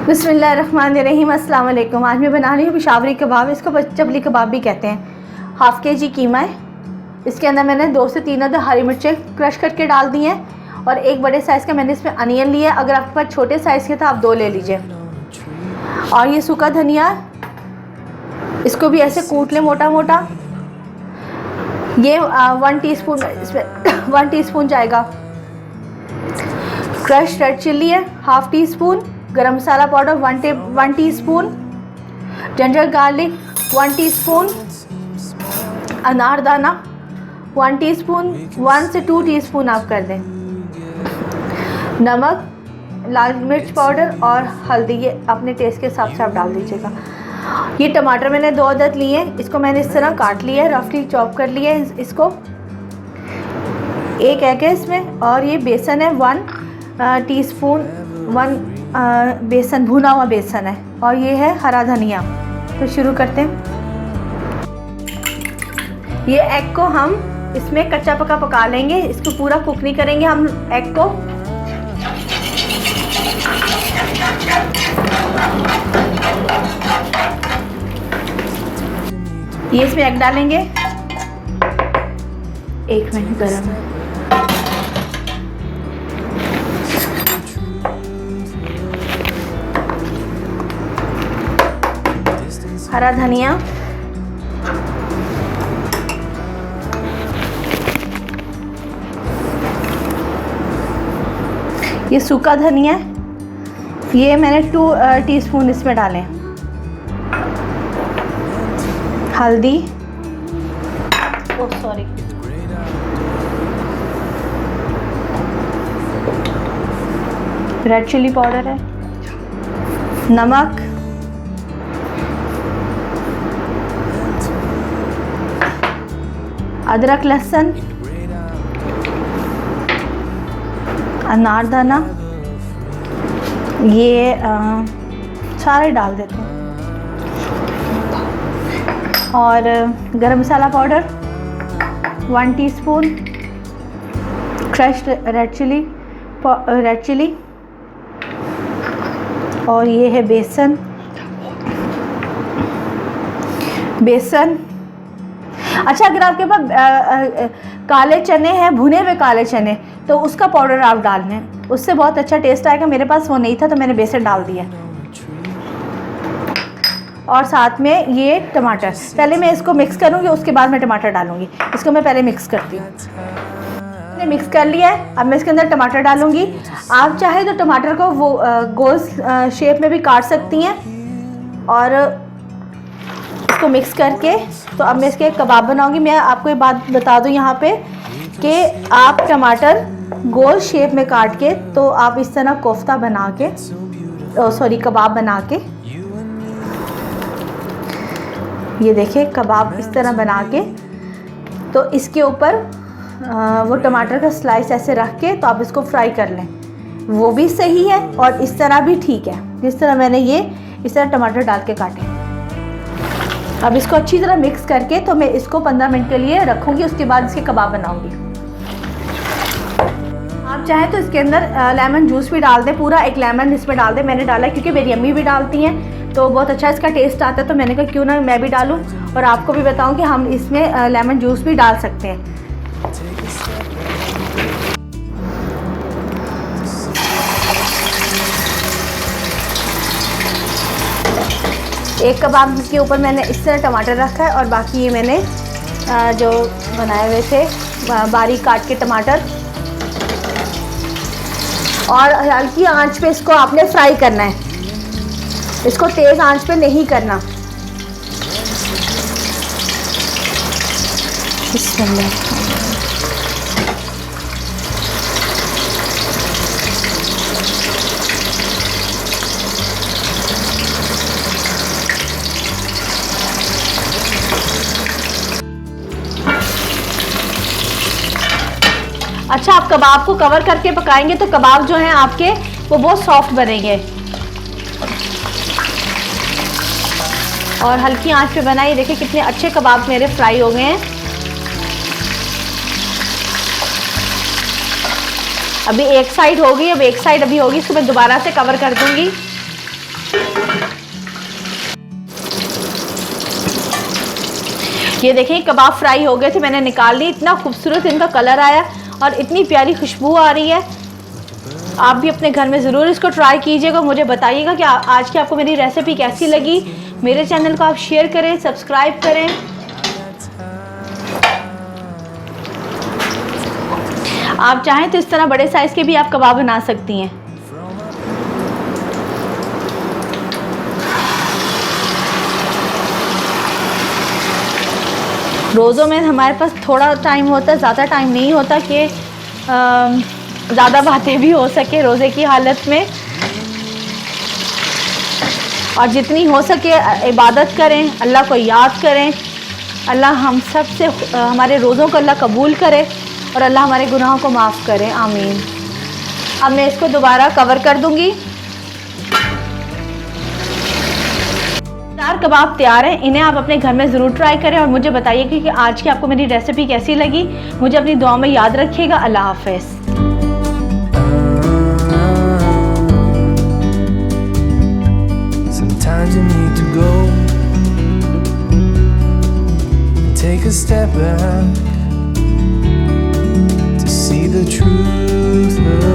बिस्मिल्लाहिर्रहमानिर्रहीम। अस्सलाम वालेकुम। आज मैं बना रही हूँ पेशावरी कबाब। इसको चबली कबाब भी कहते हैं। हाफ़ के जी कीमा है। इसके अंदर मैंने 2 से 3 अदद हरी मिर्चें क्रश करके डाल दी हैं और एक बड़े साइज़ का मैंने इसमें अनियन लिया है। अगर आपके पास छोटे साइज़ के तो आप 2 ले लीजिए। और ये सूखा धनिया, इसको भी ऐसे कूट लें मोटा मोटा। ये 1 टीस्पून इसमें 1 टीस्पून जाएगा। क्रश रेड चिल्ली है half teaspoon. Garam masala powder 1 teaspoon. Ginger garlic 1 teaspoon. अनारदाना 1 टीस्पून। 1 से 2 टीस्पून आप कर दें। नमक, लाल मिर्च पाउडर और हल्दी, ये अपने टेस्ट के हिसाब से आप डाल दीजिएगा। ये टमाटर मैंने 2 अदद लिए हैं। इसको मैंने इस तरह काट लिया है, रफली चॉप कर लिया है। इसको एक एग है इसमें। और ये बेसन है 1 टीस्पून। 1 बेसन, भुना हुआ बेसन है। और ये है हरा धनिया। तो शुरू करते हैं। ये एग को हम इसमें कच्चा पका पका लेंगे। इसको पूरा कुक नहीं करेंगे हम एग को। ये इसमें एग डालेंगे। 1 मिनट गरम है। हरा धनिया, ये सूखा धनिया, ये मैंने 2 टीस्पून इसमें डाले। हल्दी, सॉरी, रेड चिली पाउडर है। नमक, अदरक लहसुन, अनारदाना, ये सारे डाल देते हैं। और garam masala powder 1 teaspoon. Crush red chilli. और ये है बेसन। अच्छा, अगर आपके पास काले चने हैं, भुने हुए काले चने, तो उसका पाउडर आप डाल लें, उससे बहुत अच्छा टेस्ट आएगा। मेरे पास वो नहीं था तो मैंने बेसन डाल दिया। और साथ में ये टमाटर, पहले मैं इसको मिक्स करूँगी, उसके बाद मैं टमाटर डालूँगी। इसको मैं पहले मिक्स करती हूँ। मैंने मिक्स कर लिया है। अब मैं इसके अंदर टमाटर डालूँगी। आप चाहे तो टमाटर को वो गोल शेप में भी काट सकती हैं। और इसको मिक्स करके तो अब मैं इसके कबाब बनाऊंगी। मैं आपको एक बात बता दूं यहाँ पे कि आप टमाटर गोल शेप में काट के तो आप इस तरह कोफ्ता बना के, कबाब बना के, ये देखिए कबाब इस तरह बना के, तो इसके ऊपर वो टमाटर का स्लाइस ऐसे रख के तो आप इसको फ्राई कर लें। वो भी सही है और इस तरह भी ठीक है। जिस तरह मैंने ये इस तरह टमाटर डाल के काटे। अब इसको अच्छी तरह मिक्स करके तो मैं इसको 15 मिनट के लिए रखूँगी। उसके बाद इसके कबाब बनाऊँगी। आप चाहें तो इसके अंदर लेमन जूस भी डाल दें। पूरा 1 लेमन इसमें डाल दें। मैंने डाला है क्योंकि मेरी अम्मी भी डालती हैं तो बहुत अच्छा इसका टेस्ट आता है। तो मैंने कहा क्यों ना मैं भी डालूँ और आपको भी बताऊँ कि हम इसमें लेमन जूस भी डाल सकते हैं। एक कबाब के ऊपर मैंने इस तरह टमाटर रखा है और बाकी ये मैंने जो बनाए हुए थे बारीक काट के टमाटर। और हल्की आंच पे इसको आपने फ्राई करना है। इसको तेज़ आंच पे नहीं करना। अच्छा, आप कबाब को कवर करके पकाएंगे तो कबाब जो हैं आपके वो बहुत सॉफ्ट बनेंगे। और हल्की आंच पे बनाइए। देखिए कितने अच्छे कबाब मेरे फ्राई हो गए हैं। अभी एक साइड होगी, अब एक साइड अभी होगी, इसको मैं दोबारा से कवर कर दूंगी। ये देखें कबाब फ्राई हो गए थे, मैंने निकाल ली। इतना खूबसूरत इनका कलर आया और इतनी प्यारी खुशबू आ रही है। आप भी अपने घर में ज़रूर इसको ट्राई कीजिएगा। मुझे बताइएगा कि आज की आपको मेरी रेसिपी कैसी लगी। मेरे चैनल को आप शेयर करें, सब्सक्राइब करें। आप चाहें तो इस तरह बड़े साइज़ के भी आप कबाब बना सकती हैं। रोज़ों में हमारे पास थोड़ा टाइम होता है, ज़्यादा टाइम नहीं होता कि ज़्यादा बातें भी हो सके रोज़े की हालत में। और जितनी हो सके इबादत करें, अल्लाह को याद करें। अल्लाह हम सब से हमारे रोज़ों को अल्लाह कबूल करे और अल्लाह हमारे गुनाहों को माफ़ करे, आमीन। अब मैं इसको दोबारा कवर कर दूँगी। चार कबाब तैयार हैं, इन्हें आप अपने घर में ज़रूर ट्राई करें और मुझे बताइए कि आज की आपको मेरी रेसिपी कैसी लगी। मुझे अपनी दुआ में याद रखिएगा। अल्लाह हाफ़िज़। Sometimes you need to go and take a step back to see the truth of